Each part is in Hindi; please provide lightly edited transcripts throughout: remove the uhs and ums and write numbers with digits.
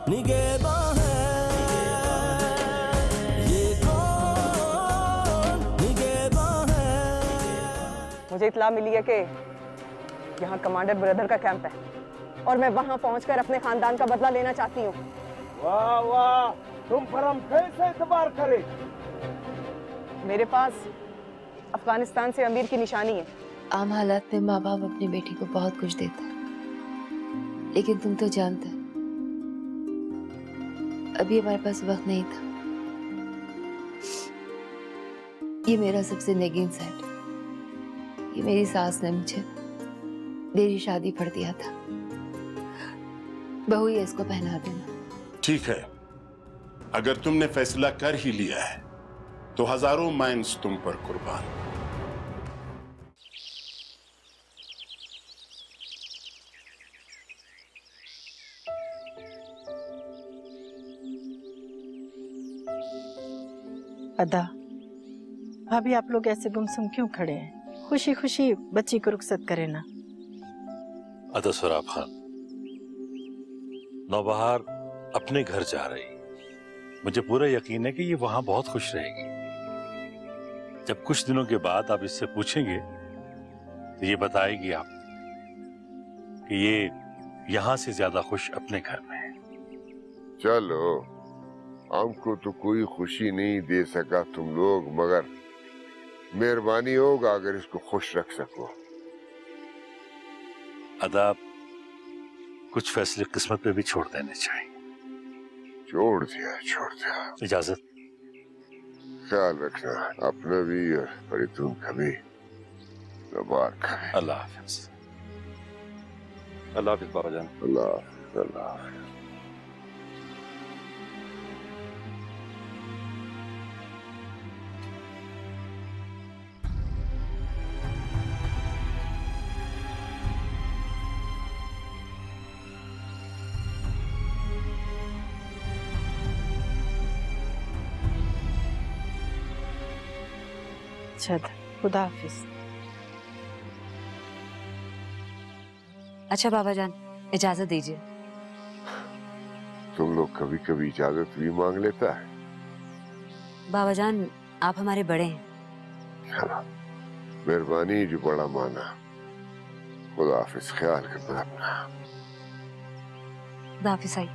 निगेबान ये कौन निगेबान। मुझे इत्तला मिली है कि यहाँ कमांडर ब्रदर का कैंप है और मैं वहाँ पहुँचकर अपने खानदान का बदला लेना चाहती हूँ। वाह वाह, तुम पर हम कैसे एतबार करें? मेरे पास अफगानिस्तान से अमीर की निशानी है। आम हालात में माँ बाप अपनी बेटी को बहुत कुछ देता है, लेकिन तुम तो जानते हो अभी हमारे पास वक्त नहीं था। ये मेरा सबसे नेगीन सेट, ये मेरी सास ने मुझे मेरी शादी पर दिया था। बहू ये इसको पहना देना। ठीक है, अगर तुमने फैसला कर ही लिया है तो हजारों माइंस तुम पर कुर्बान। अदा, भाभी आप लोग ऐसे गुमसुम क्यों खड़े हैं? खुशी खुशी बच्ची को रुखसत करें ना। अदा सुराब खान, नौबहार अपने घर जा रही, मुझे पूरा यकीन है कि ये वहां बहुत खुश रहेगी। जब कुछ दिनों के बाद आप इससे पूछेंगे तो ये बताएगी आप कि ये यहां से ज्यादा खुश अपने घर में है। चलो, हमको तो कोई खुशी नहीं दे सका तुम लोग, मगर मेहरबानी होगा अगर इसको खुश रख सको। अदा, कुछ फैसले किस्मत पे भी छोड़ देने चाहिए। छोड़ दिया, छोड़ दिया। इजाजत। ख्याल रखना अपना भी और फरीदून का भी, नौबहार का भी। अल्लाह हाफिज। अल्लाह हाफिज बाबा जान। अल्लाह हाफिज, अल्लाह हाफिज। खुदा हाफिज। अच्छा बाबा जान, इजाजत दीजिए। तुम लोग कभी कभी इजाजत भी मांग लेता है। बाबा जान, आप हमारे बड़े हैं। चलो, मेहरबानी जो बड़ा माना। खुदा हाफिज, ख्याल करना अपना। खुदा हाफिज। आई।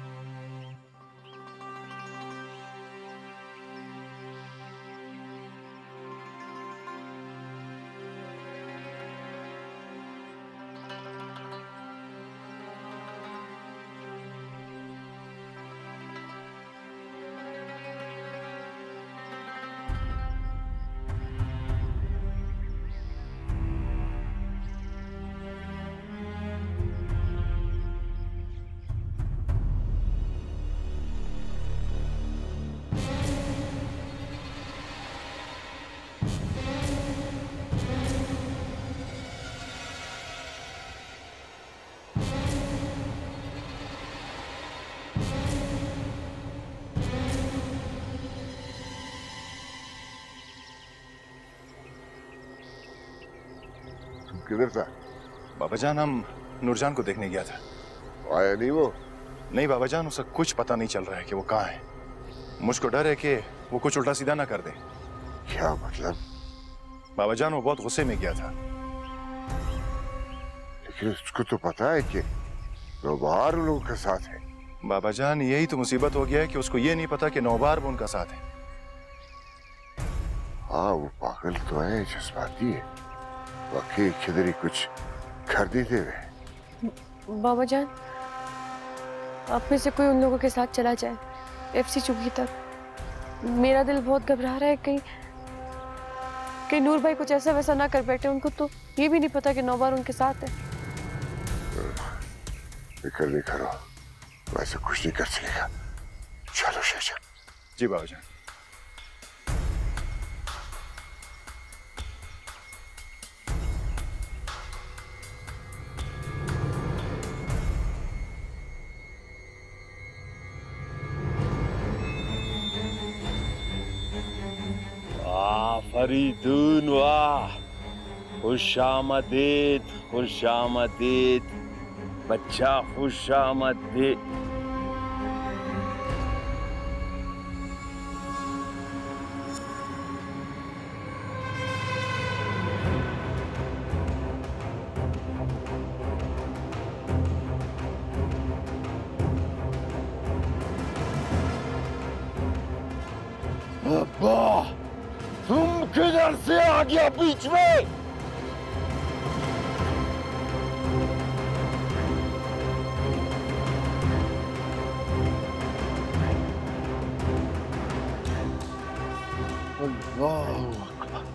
किधर था? बाबा जान, हम नूरजान को देखने गया था। आया नहीं वो? नहीं बाबा जान, उसे कुछ पता नहीं चल रहा है कि वो कहाँ है। मुझको डर है कि वो कुछ उल्टा सीधा ना कर दे। क्या मतलब? बाबा जान, वो बहुत गुस्से में गया था। लेकिन उसको तो पता है कि नौबहार उन लोगों के साथ है। बाबा जान, यही तो मुसीबत हो गया है कि उसको ये नहीं पता कि नौबहार वो उनका साथ है। हाँ, वो पागल तो है, जज्बाती है। वाकई किधर ही कुछ कर देते हुए। बाबा जान, आप में से कोई उन लोगों के साथ चला जाए FC चुगी तक। मेरा दिल बहुत घबरा रहा है, कहीं नूर भाई कुछ ऐसा वैसा ना कर बैठे। उनको तो ये भी नहीं पता कि नौबहार उनके साथ है। फिक्र नहीं करो, वैसे कुछ नहीं कर सकेगा। चलो शेजा। जी बाबा जान। फरीदून, वाह, खुशामदीद, खुशामदीद बच्चा, खुशामदीद। अब्बा, तुम किधर से आ गया बीच में? अल्लाह अकबर।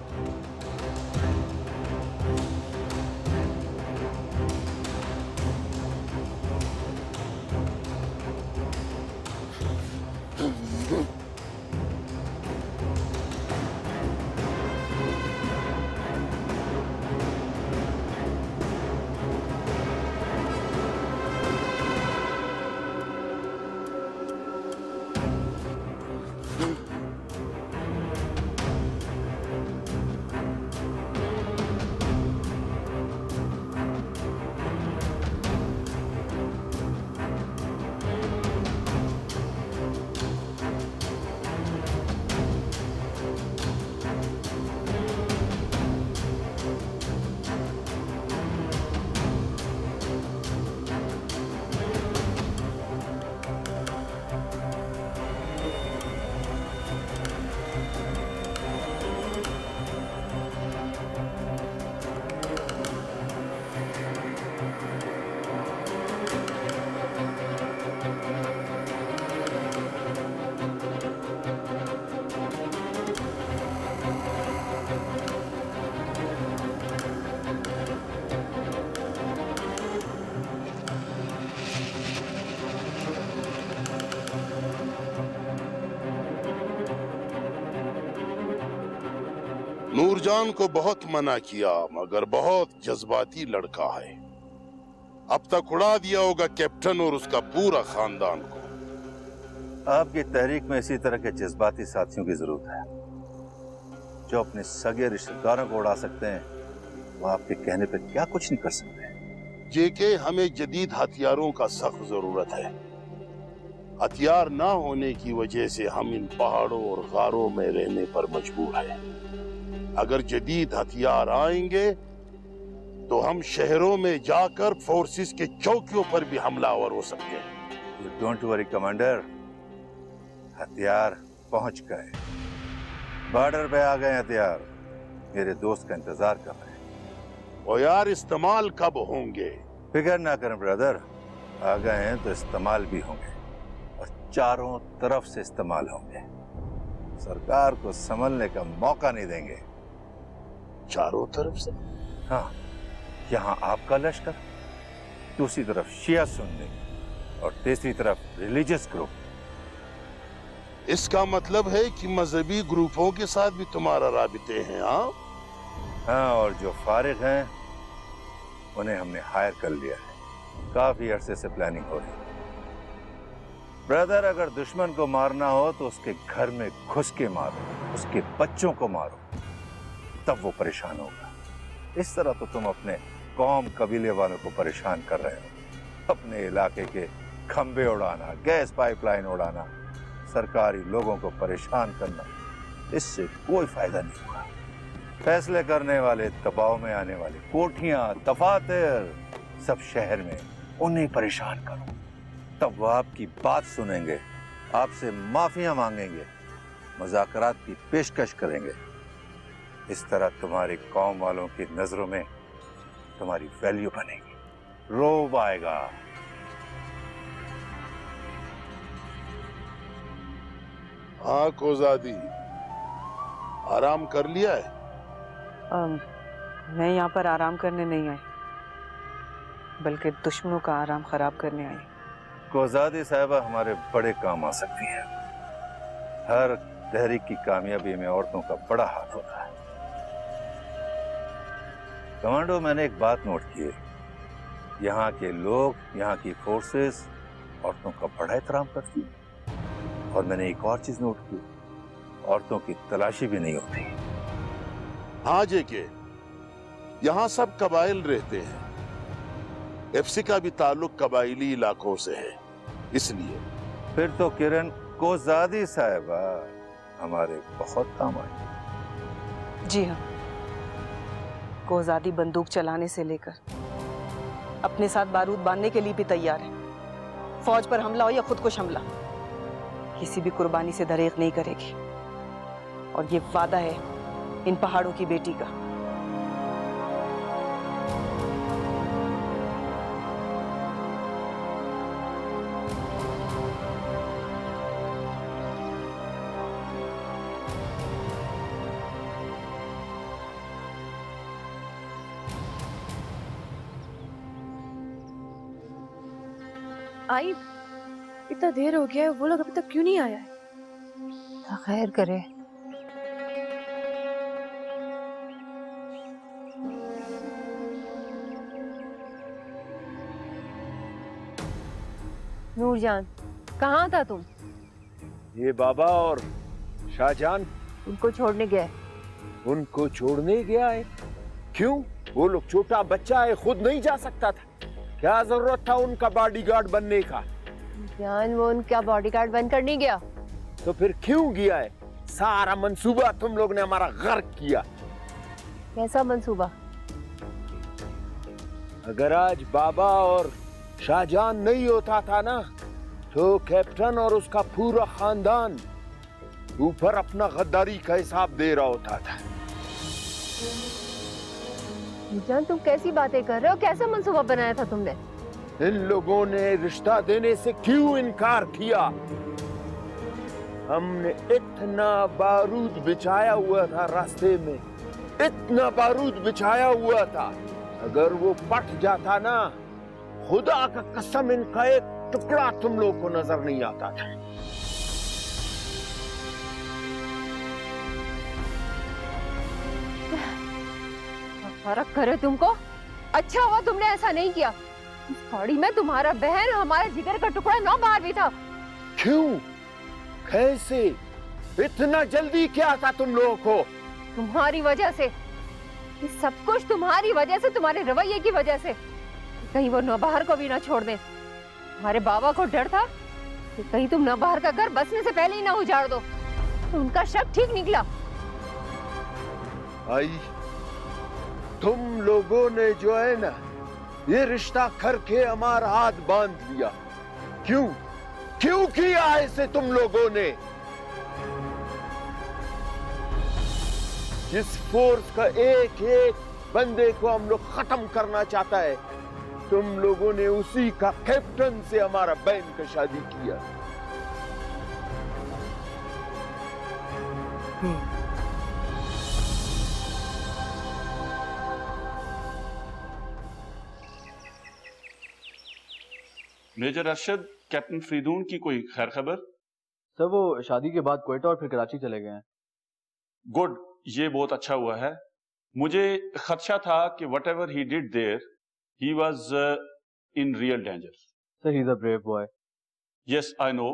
नूरजान को बहुत मना किया, मगर बहुत जज्बाती लड़का है। अब तक उड़ा दिया होगा कैप्टन और उसका पूरा खानदान को। आपकी तहरीक में इसी तरह के जज्बाती साथियों की जरूरत है, जो अपने सगे रिश्तेदारों को उड़ा सकते हैं। वो आपके कहने पे क्या कुछ नहीं कर सकते। जेके, हमें जदीद हथियारों का सख्त जरूरत है। हथियार ना होने की वजह से हम इन पहाड़ों और गारों में रहने पर मजबूर हैं। अगर जदीद हथियार आएंगे तो हम शहरों में जाकर फोर्सेस के चौकियों पर भी हमलावर हो सकते हैं। डोंट वरी कमांडर, हथियार पहुंच गए, बॉर्डर पे आ गए हथियार। मेरे दोस्त का इंतजार कर रहे हैं। और यार, इस्तेमाल कब होंगे? फिक्र ना करें ब्रदर, आ गए हैं तो इस्तेमाल भी होंगे, और चारों तरफ से इस्तेमाल होंगे। सरकार को संभलने का मौका नहीं देंगे। चारों तरफ से? हाँ, यहाँ आपका लश्कर, दूसरी तरफ शिया सुन्नी, और तीसरी तरफ रिलीजियस ग्रुप। इसका मतलब है कि मजहबी ग्रुपों के साथ भी तुम्हारा राबिते हैं? हाँ, और जो फारिग हैं उन्हें हमने हायर कर लिया है। काफी अरसे से प्लानिंग हो रही है। ब्रदर, अगर दुश्मन को मारना हो तो उसके घर में घुस के मारो, उसके बच्चों को मारो, तब वो परेशान होगा। इस तरह तो तुम अपने कौम कबीले वालों को परेशान कर रहे हो। अपने इलाके के खंबे उड़ाना, गैस पाइपलाइन उड़ाना, सरकारी लोगों को परेशान करना, इससे कोई फायदा नहीं हुआ। फैसले करने वाले, दबाव में आने वाले, कोठियां, दफातर, सब शहर में उन्हें परेशान करो, तब वो आपकी बात सुनेंगे, आपसे माफिया मांगेंगे, मुज़ाकरात की पेशकश करेंगे। इस तरह तुम्हारी कौम वालों की नजरों में तुम्हारी वैल्यू बनेगी, रोब आएगा। हाँ कोजादी, आराम कर लिया है? मैं यहाँ पर आराम करने नहीं आई, बल्कि दुश्मनों का आराम खराब करने आई। कोजादी साहिबा हमारे बड़े काम आ सकती है। हर तहरीक की कामयाबी में औरतों का बड़ा हाथ होता है। कमांडो, मैंने एक बात नोट की है, यहाँ के लोग, यहाँ की फोर्सेस औरतों का बड़ा एहतराम करती है। और मैंने एक और चीज नोट की, औरतों की तलाशी भी नहीं होती। हाँ जेके, यहाँ सब कबाइल रहते हैं। एफसी का भी ताल्लुक कबाइली इलाकों से है, इसलिए। फिर तो किरण कोजादी साहिबा हमारे बहुत काम आए। जी हाँ, कोजादी बंदूक चलाने से लेकर अपने साथ बारूद बांधने के लिए भी तैयार है। फौज पर हमला हो या खुद कुछ हमला, किसी भी कुर्बानी से दरेग नहीं करेगी। और ये वादा है इन पहाड़ों की बेटी का। आई, इतना देर हो गया है, वो लोग अभी तक क्यों नहीं आया है? खैर करे। नूरजान, कहाँ था तुम? ये बाबा और शाहजहान उनको छोड़ने गया है। उनको छोड़ने गया है? क्यों? वो लोग छोटा बच्चा है, खुद नहीं जा सकता था। क्या जरूरत था उनका बॉडीगार्ड बनने का? जान, वो उनका बॉडीगार्ड बनकर नहीं गया। तो फिर क्यों गया है? सारा मंसूबा तुम लोग ने हमारा गर्क किया। कैसा मंसूबा? अगर आज बाबा और शाहजहान नहीं होता था ना, तो कैप्टन और उसका पूरा खानदान ऊपर अपना गद्दारी का हिसाब दे रहा होता था। जान, तुम कैसी बातें कर रहे हो? कैसा मंसूबा बनाया था तुमने? इन लोगों ने रिश्ता देने से क्यों इनकार किया? हमने इतना बारूद बिछाया हुआ था रास्ते में, इतना बारूद बिछाया हुआ था, अगर वो पट जाता ना, खुदा का कसम इनका एक टुकड़ा तुम लोग को नजर नहीं आता था। फर्क करे तुमको? अच्छा हुआ तुमने ऐसा नहीं किया। इस गाड़ी में तुम्हारा बहन, हमारे जिगर का टुकड़ा 9 बार भी था। क्यों? कैसे? इतना जल्दी क्या था तुम लोगों को? तुम्हारी वजह से। ये सब कुछ तुम्हारी वजह से, तुम्हारे रवैये की वजह से। कहीं वो नौबहार को भी ना छोड़ दे। हमारे बाबा को डर था कि कहीं तुम नौबहार का घर बसने से पहले ही ना उजाड़ दो। तो उनका शक ठीक निकला। आई, तुम लोगों ने जो है ना, ये रिश्ता करके हमारा हाथ बांध लिया। क्यों? क्यों किया ऐसे तुम लोगों ने? जिस फोर्स का एक एक बंदे को हम लोग खत्म करना चाहता है, तुम लोगों ने उसी का कैप्टन से हमारा बहन का शादी किया। मेजर अरशद, कैप्टन फरीदून की कोई खैर खबर? सर, वो शादी के बाद क्वेटा और फिर कराची चले गए हैं। गुड, ये बहुत अच्छा हुआ है। मुझे खदशा था कि whatever he did there, he was in real danger. Sir, he is a brave boy. Yes, I know.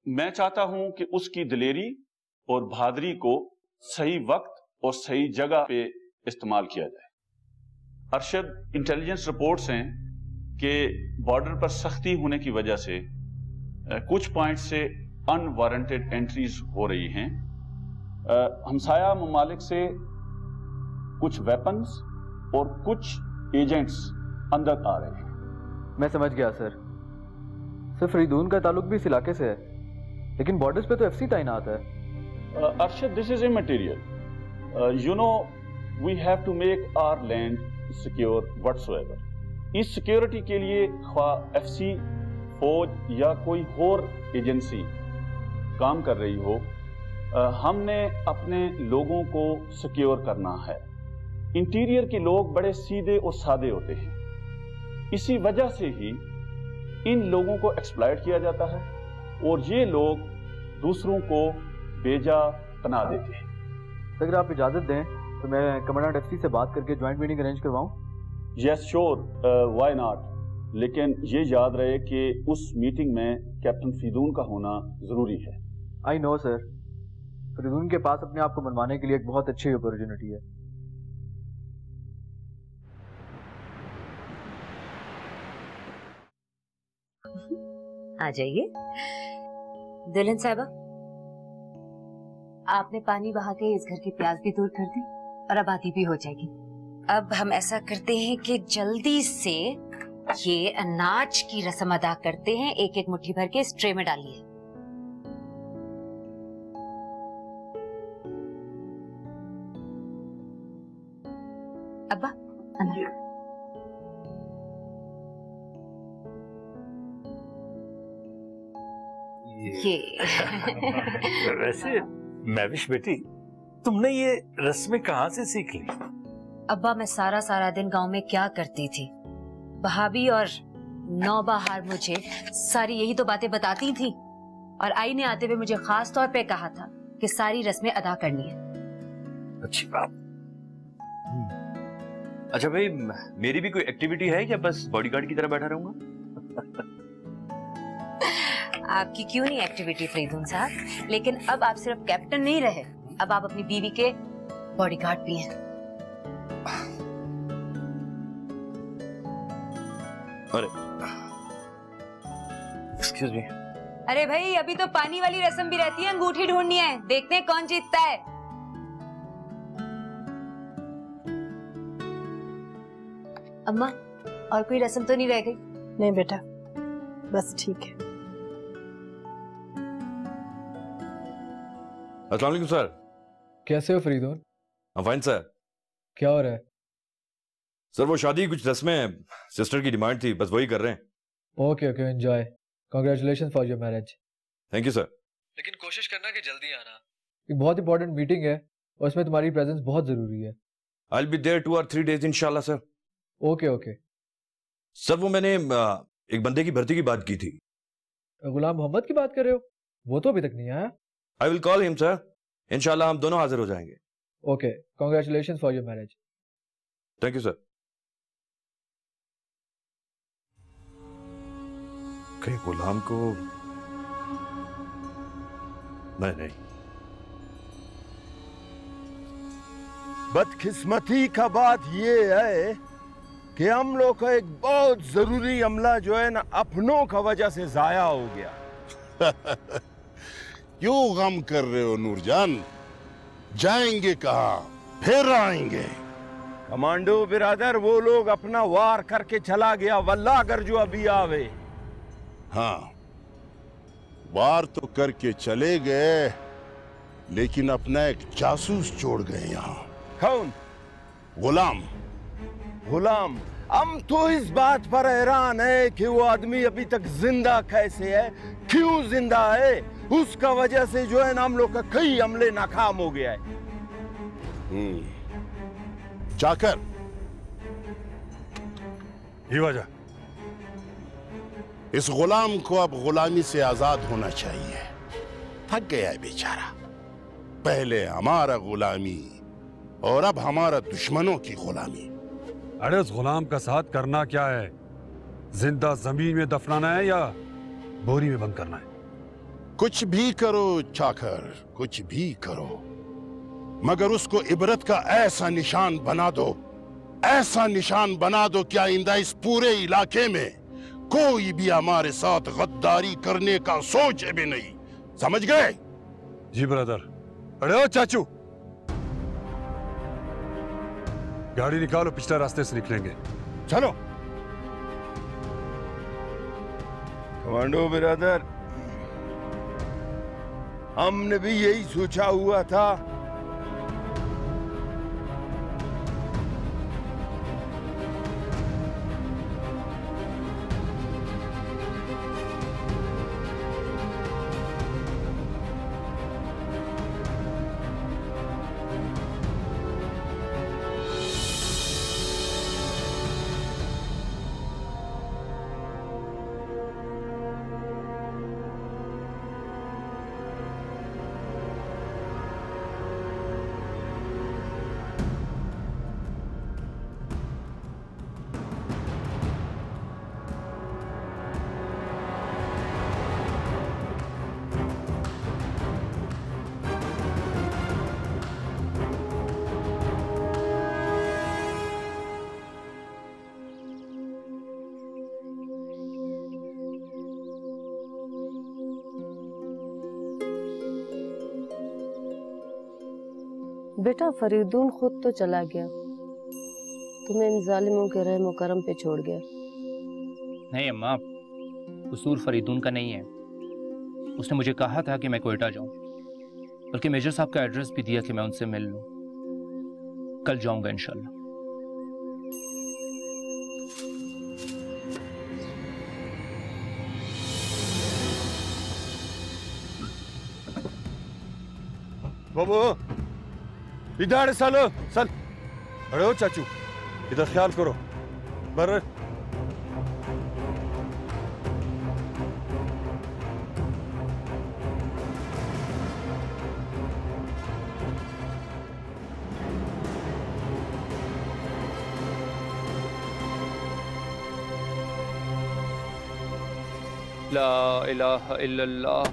मैं चाहता हूं कि उसकी दिलेरी और बहादुरी को सही वक्त और सही जगह पे इस्तेमाल किया जाए। अरशद, इंटेलिजेंस रिपोर्ट्स हैं कि बॉर्डर पर सख्ती होने की वजह से कुछ पॉइंट से अनवारंटेड एंट्रीज हो रही हैं। हमसाया ममालिक से कुछ वेपन्स और कुछ एजेंट्स अंदर आ रहे हैं। मैं समझ गया सर। सर, फरीदून का ताल्लुक भी इस इलाके से है, लेकिन बॉर्डर्स पे तो एफसी तैनात है। Arshad, this is immaterial. You know, we have to make our land secure whatsoever. इस सिक्योरिटी के लिए ख्वा एफसी, फौज या कोई और एजेंसी काम कर रही हो, हमने अपने लोगों को सिक्योर करना है। इंटीरियर के लोग बड़े सीधे और सादे होते हैं, इसी वजह से ही इन लोगों को एक्सप्लॉइट किया जाता है और ये लोग दूसरों को बेजा बना देते हैं। अगर आप इजाजत दें तो मैं कमांडेंट एफसी से बात करके ज्वाइंट मीटिंग अरेंज करवाऊं? Yes sure, why not. लेकिन ये याद रहे कि उस मीटिंग में कैप्टन फरीदून का होना जरूरी है। आई नो सर, फरीदून के पास अपने आप को मनवाने के लिए एक बहुत अच्छी अपॉर्चुनिटी है। आ जाइए। दुल्हन साहबा, आपने पानी बहा के इस घर की प्यास भी दूर कर दी और अब आधी भी हो जाएगी। अब हम ऐसा करते हैं कि जल्दी से ये अनाज की रस्म अदा करते हैं। एक एक मुट्ठी भर के इस ट्रे में डालिए। अब्बा अंदर। ये वैसे महविश बेटी, तुमने ये रस्में कहाँ से सीख ली? अब्बा मैं सारा दिन गांव में क्या करती थी, भाभी और नौबहार मुझे सारी यही तो बातें बताती थी, और आई ने आते हुए मुझे खास तौर पे कहा था कि सारी रस्में अदा करनी है। अच्छी बात। अच्छा भाई, मेरी भी कोई एक्टिविटी है या बस बॉडीगार्ड की तरह बैठा रहूंगा? आपकी क्यों नहीं एक्टिविटी फरीदून साहब, लेकिन अब आप सिर्फ कैप्टन नहीं रहे, अब आप अपनी बीवी के बॉडीगार्ड भी हैं। अरे एक्सक्यूज मी। अरे भाई, अभी तो पानी वाली रस्म भी रहती है, अंगूठी ढूंढनी है, देखते हैं कौन जीतता है। अम्मा, और कोई रस्म तो नहीं रह गई? नहीं बेटा, बस ठीक है। अस्सलाम वालेकुम सर। कैसे हो फरीदून? Fine sir. क्या हो रहा है? सर वो शादी कुछ रस्में सिस्टर की डिमांड थी, बस वही कर रहे हैं। Okay okay, enjoy. Congratulation for your marriage. Thank you sir. लेकिन कोशिश करना कि जल्दी आना, एक बहुत इंपॉर्टेंट मीटिंग है और उसमें तुम्हारी प्रेजेंस बहुत जरूरी है। I will be there 2 or 3 days इंशाल्लाह सर। Okay okay. सर वो मैंने एक बंदे की भर्ती की बात की थी। गुलाम मोहम्मद की बात कर रहे हो? वो तो अभी तक नहीं आया। I will call him sir, इंशाल्लाह हम दोनों हाजिर हो जाएंगे। Okay, congratulation for your marriage. Thank you sir. कहीं गुलाम को नहीं। बदकिस्मती का बात ये है कि हम लोग का एक बहुत जरूरी अमला जो है ना अपनों का वजह से जाया हो गया। क्यों गम कर रहे हो नूरजान? जाएंगे कहाँ, फिर आएंगे। कमांडो बिरादर, वो लोग अपना वार करके चला गया, वल्लाह अगर जो अभी आवे। हाँ, वार तो करके चले गए, लेकिन अपना एक जासूस छोड़ गए यहाँ। कौन? गुलाम। गुलाम, हम तो इस बात पर हैरान है कि वो आदमी अभी तक जिंदा कैसे है, क्यों जिंदा है। उसका वजह से जो है ना हम लोग का कई हमले नाकाम हो गया है। चाकर, ये वजह। इस गुलाम को अब गुलामी से आजाद होना चाहिए। थक गया है बेचारा। पहले हमारा गुलामी और अब हमारा दुश्मनों की गुलामी। अरे उस गुलाम का साथ करना क्या है? जिंदा जमीन में दफनाना है या बोरी में बंद करना है? कुछ भी करो चाकर, कुछ भी करो, मगर उसको इबरत का ऐसा निशान बना दो, ऐसा निशान बना दो कि आइंदा इस पूरे इलाके में कोई भी हमारे साथ गद्दारी करने का सोचे भी नहीं। समझ गए? जी ब्रदर। अरे ओ चाचू, गाड़ी निकालो, पिछले रास्ते से निकलेंगे। चलो। कमांडो बिरादर, हमने भी यही सोचा हुआ था। बेटा फरीदून खुद तो चला गया, तुम्हें इन जालिमों के रहम और करम पे छोड़ गया। नहीं अम्मा, कसूर फरीदून का नहीं है। उसने मुझे कहा था कि मैं क्वेटा जाऊं, बल्कि मेजर साहब का एड्रेस भी दिया कि मैं उनसे मिल लूं। कल जाऊंगा इंशाल्लाह। बाबू इधर सालो सल अरे ओ चाचू इधर ख्याल करो बर ला इलाहा इल्लल्लाह